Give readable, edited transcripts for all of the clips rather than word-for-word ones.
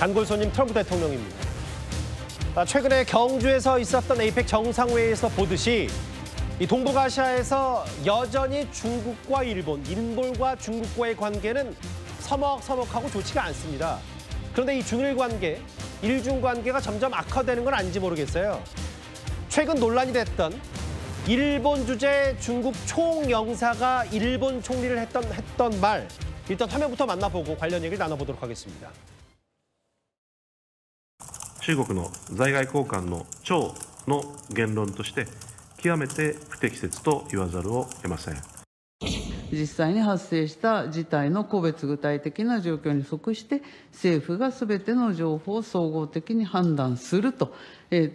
단골 손님 트럼프 대통령입니다. 최근에 경주에서 있었던 에이펙 정상회의에서 보듯이 이 동북아시아에서 여전히 중국과 일본과 중국과의 관계는 서먹서먹하고 좋지가 않습니다. 그런데 이 중일 관계, 일중 관계가 점점 악화되는 건 아닌지 모르겠어요. 최근 논란이 됐던 일본 주재 중국 총영사가 일본 총리를 했던 말, 일단 화면부터 만나보고 관련 얘기를 나눠보도록 하겠습니다. 中国の在外交官の長の言論として極めて不適切と言わざるを得ません。実際に発生した事態の個別具体的な状況に即して政府がすべての情報を総合的に判断すると、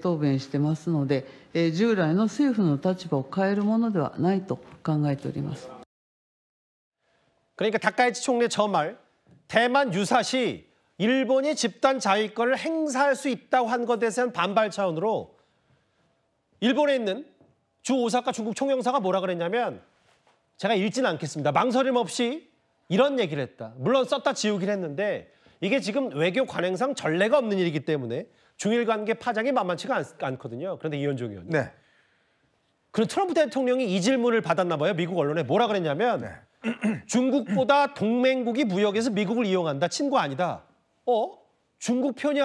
答弁してますので、従来の政府の立場を変えるものではないと考えております。 그러니까 다카이치 총리의 저 말, 대만 유사시 일본이 집단 자위권을 행사할 수 있다고 한 것에 대한 반발 차원으로 일본에 있는 주 오사카 중국 총영사가 뭐라 그랬냐면, 제가 읽지는 않겠습니다. 망설임 없이 이런 얘기를 했다. 물론 썼다 지우긴 했는데 이게 지금 외교 관행상 전례가 없는 일이기 때문에 중일 관계 파장이 만만치가 않거든요. 그런데 이현종 의원님. 네. 그럼 트럼프 대통령이 이 질문을 받았나 봐요. 미국 언론에 뭐라 그랬냐면 네. 중국보다 동맹국이 무역에서 미국을 이용한다. 친구 아니다. 중국 편이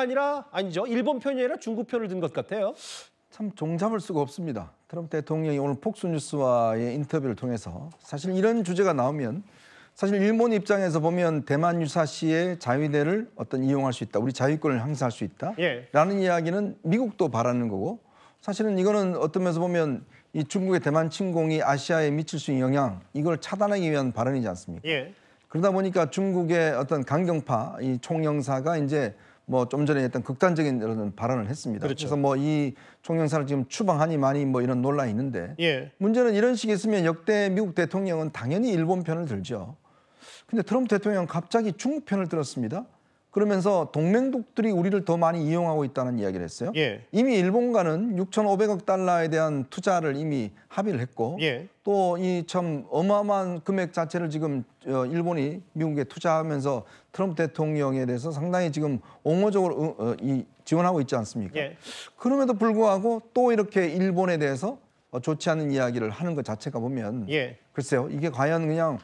아니죠. 일본 편이 아니라 중국 편을 든 것 같아요. 참 종잡을 수가 없습니다. 트럼프 대통령이 오늘 폭스뉴스와의 인터뷰를 통해서 사실 이런 주제가 나오면 사실 일본 입장에서 보면 대만 유사시의 자위대를 이용할 수 있다. 우리 자위권을 행사할 수 있다. 예. 라는 이야기는 미국도 바라는 거고, 사실은 이거는 어떤 면에서 보면 이 중국의 대만 침공이 아시아에 미칠 수 있는 영향, 이걸 차단하기 위한 발언이지 않습니까? 예. 그러다 보니까 중국의 어떤 강경파 이 총영사가 이제 좀 전에 했던 극단적인 이런 발언을 했습니다. 그렇죠. 그래서 이 총영사를 지금 추방하니 많이 이런 논란이 있는데, 예. 문제는 이런 식이 있으면 역대 미국 대통령은 당연히 일본 편을 들죠. 근데 트럼프 대통령은 갑자기 중국 편을 들었습니다. 그러면서 동맹국들이 우리를 더 많이 이용하고 있다는 이야기를 했어요. 예. 이미 일본과는 6,500억 달러에 대한 투자를 이미 합의를 했고, 예. 또 이 참 어마어마한 금액 자체를 지금 일본이 미국에 투자하면서 트럼프 대통령에 대해서 상당히 지금 옹호적으로 지원하고 있지 않습니까? 예. 그럼에도 불구하고 또 이렇게 일본에 대해서 좋지 않은 이야기를 하는 것 자체가 보면, 예. 글쎄요, 이게 과연 그냥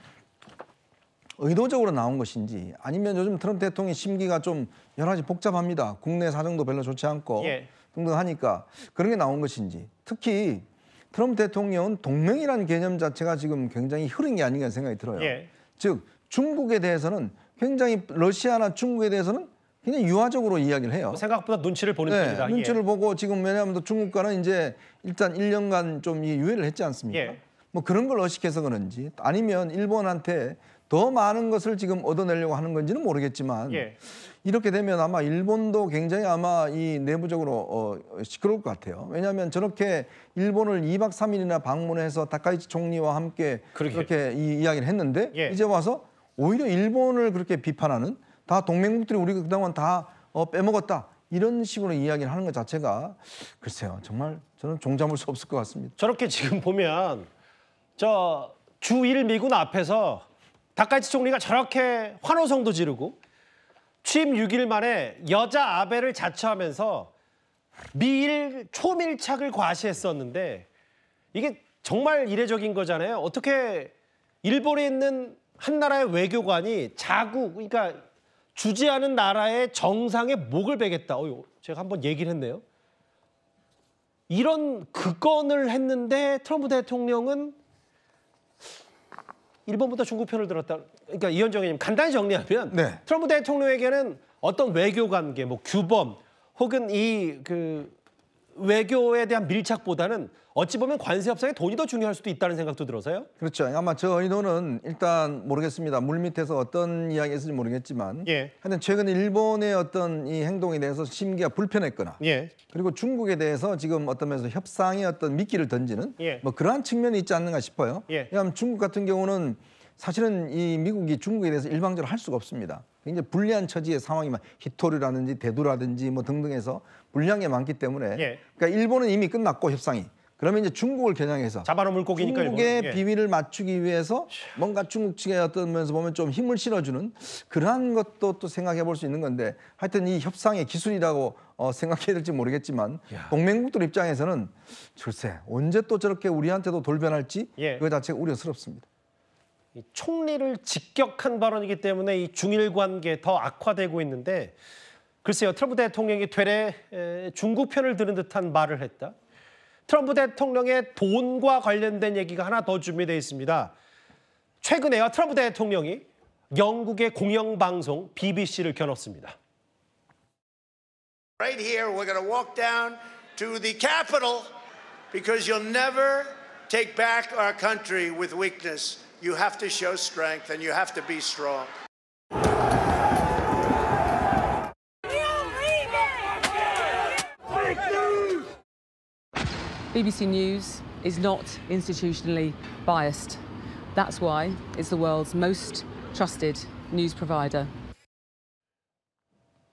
의도적으로 나온 것인지, 아니면 요즘 트럼프 대통령의 심기가 좀 여러 가지 복잡합니다. 국내 사정도 별로 좋지 않고 예. 등등 하니까 그런 게 나온 것인지. 특히 트럼프 대통령은 동맹이라는 개념 자체가 지금 굉장히 흐린 게 아닌가 생각이 들어요. 예. 즉 중국에 대해서는 굉장히, 러시아나 중국에 대해서는 굉장히 유화적으로 이야기를 해요. 생각보다 눈치를 보는 편이다. 눈치를 보고 지금, 왜냐하면 중국과는 이제 일단 1년간 좀 유예를 했지 않습니까? 예. 그런 걸 의식해서 그런지, 아니면 일본한테 더 많은 것을 지금 얻어내려고 하는 건지는 모르겠지만, 예. 이렇게 되면 아마 일본도 굉장히 아마 이 내부적으로 시끄러울 것 같아요. 왜냐하면 저렇게 일본을 2박 3일이나 방문해서 다카이치 총리와 함께 그렇게 이야기를 했는데, 예. 이제 와서 오히려 일본을 그렇게 비판하는, 다 동맹국들이 우리가 그동안 다 빼먹었다, 이런 식으로 이야기를 하는 것 자체가 글쎄요, 정말 저는 종잡을 수 없을 것 같습니다. 저렇게 지금 보면 주일 미군 앞에서 다카이치 총리가 저렇게 환호성도 지르고 취임 6일 만에 여자 아베를 자처하면서 미일 초밀착을 과시했었는데, 이게 정말 이례적인 거잖아요. 어떻게 일본에 있는 한 나라의 외교관이 그러니까 주재하는 나라의 정상에 목을 베겠다. 제가 한번 얘기를 했네요. 이런 극건을 했는데 트럼프 대통령은 일본보다 중국 편을 들었다. 그러니까 이현정 의원님, 간단히 정리하면 네. 트럼프 대통령에게는 어떤 외교 관계, 규범 혹은 외교에 대한 밀착보다는 어찌 보면 관세 협상에 돈이 더 중요할 수도 있다는 생각도 들어서요. 그렇죠. 아마 저 의도는 일단 모르겠습니다. 물밑에서 어떤 이야기가 있을지 모르겠지만, 예. 하여튼 최근 일본의 어떤 이 행동에 대해서 심기가 불편했거나, 예. 그리고 중국에 대해서 지금 어떤 면에서 협상의 어떤 미끼를 던지는 예. 그러한 측면이 있지 않는가 싶어요. 예. 왜냐하면 중국 같은 경우는 사실은 이 미국이 중국에 대해서 일방적으로 할 수가 없습니다. 굉장히 불리한 처지의 상황이 히토류라든지 대두라든지 등등해서 불리한 게 많기 때문에, 예. 그러니까 일본은 이미 끝났고 협상이. 그러면 이제 중국을 겨냥해서 잡아놓은 물고기니까 중국의 일본은. 예. 비위를 맞추기 위해서 뭔가 중국 측에 어떤 면에서 보면 좀 힘을 실어주는 그러한 것도 또 생각해 볼 수 있는 건데 하여튼 이 협상의 기술이라고 생각해야 될지 모르겠지만 동맹국들 입장에서는 글쎄 언제 또 저렇게 우리한테도 돌변할지 예. 그거 자체가 우려스럽습니다. 이 총리를 직격한 발언이기 때문에 이 중일 관계 더 악화되고 있는데 글쎄요, 트럼프 대통령이 되레 중국 편을 드는 듯한 말을 했다. 트럼프 대통령의 돈과 관련된 얘기가 하나 더 준비되어 있습니다. 최근에요, 트럼프 대통령이 영국의 공영방송 BBC를 겨눴습니다. Right here, we're going to walk down to the Capitol because you'll never take back our country with weakness. You have to show strength and you have to be strong. BBC News is not institutionally biased. That's why it's the world's most trusted news provider.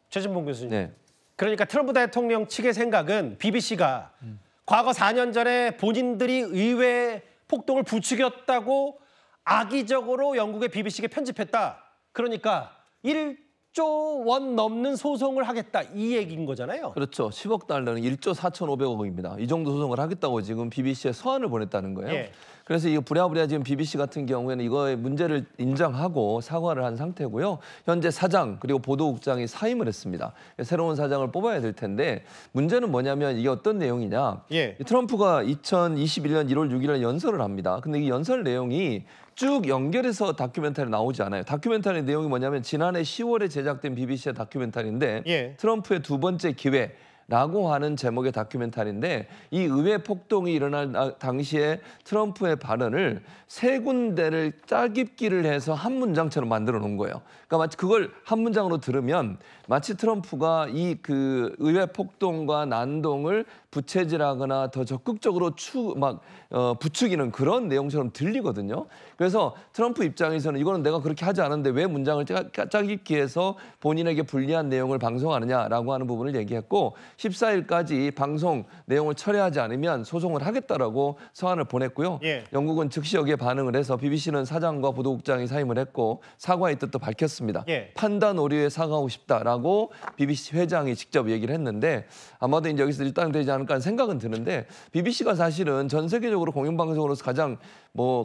최진봉 교수님. 네. 그러니까 트럼프 대통령 측의 생각은 BBC가 과거 4년 전에 본인들이 의회 폭동을 부추겼다고 악의적으로 영국의 BBC에 편집했다. 그러니까 1조 원 넘는 소송을 하겠다. 이 얘기인 거잖아요. 그렇죠. 10억 달러는 1조 4,500억입니다. 이 정도 소송을 하겠다고 지금 BBC에 서한을 보냈다는 거예요. 예. 그래서 이거 부랴부랴 지금 BBC 같은 경우에는 이거의 문제를 인정하고 사과를 한 상태고요. 현재 사장 그리고 보도국장이 사임을 했습니다. 새로운 사장을 뽑아야 될 텐데 문제는 뭐냐면 이게 어떤 내용이냐. 예. 트럼프가 2021년 1월 6일에 연설을 합니다. 근데 이 연설 내용이 쭉 연결해서 다큐멘터리 나오지 않아요. 다큐멘터리 내용이 뭐냐면 지난해 10월에 제작된 BBC의 다큐멘터리인데 예. 트럼프의 두 번째 기회 라고 하는 제목의 다큐멘터리인데 이 의회 폭동이 일어날 당시에 트럼프의 발언을 세 군데를 짜깁기를 해서 한 문장처럼 만들어 놓은 거예요. 그러니까 마치 그걸 한 문장으로 들으면 마치 트럼프가 이 그 의회 폭동과 난동을 부채질하거나 더 적극적으로 부추기는 그런 내용처럼 들리거든요. 그래서 트럼프 입장에서는 이거는 내가 그렇게 하지 않았는데 왜 문장을 짜깁기해서 본인에게 불리한 내용을 방송하느냐라고 하는 부분을 얘기했고 14일까지 방송 내용을 철회하지 않으면 소송을 하겠다라고 서한을 보냈고요. 예. 영국은 즉시 여기에 반응을 해서 BBC는 사장과 보도국장이 사임을 했고 사과의 뜻도 밝혔습니다. 예. 판단 오류에 사과하고 싶다라고 BBC 회장이 직접 얘기를 했는데 아마도 이제 여기서 일단되지 않을까 하는 생각은 드는데 BBC가 사실은 전 세계적으로 공영방송으로서 가장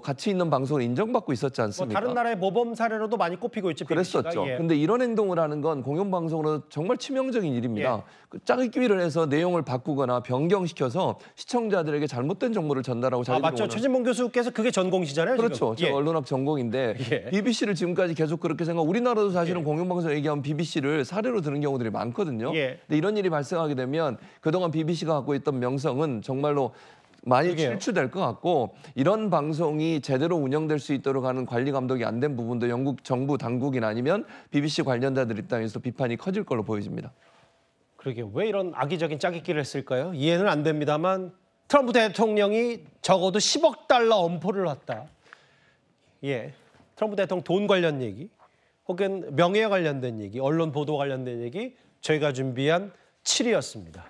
가치 있는 방송을 인정받고 있었지 않습니까? 다른 나라의 모범 사례로도 많이 꼽히고 있죠. BBC가. 그랬었죠. 예. 근데 이런 행동을 하는 건 공영방송으로 정말 치명적인 일입니다. 예. 짜깁기를 해서 내용을 바꾸거나 변경시켜서 시청자들에게 잘못된 정보를 전달하고 자기들이 맞죠. 최진봉 교수께서 그게 전공이시잖아요. 그렇죠. 지금. 제가 언론학 전공인데 예. BBC를 지금까지 계속 그렇게 우리나라도 사실은 공영방송 얘기하면 BBC를 사례로 드는 경우들이 많거든요. 예. 근데 이런 일이 발생하게 되면 그동안 BBC가 갖고 있던 명성은 정말로 많이 그러게요. 실추될 것 같고 이런 방송이 제대로 운영될 수 있도록 하는 관리 감독이 안 된 부분도 영국 정부 당국이나 아니면 BBC 관련자들 입장에서 비판이 커질 걸로 보여집니다. 그러게 왜 이런 악의적인 짜깁기를 했을까요? 이해는 안 됩니다만 트럼프 대통령이 적어도 10억 달러 엄포를 놨다. 예, 트럼프 대통령 돈 관련 얘기 혹은 명예에 관련된 얘기, 언론 보도 관련된 얘기 저희가 준비한 7위였습니다.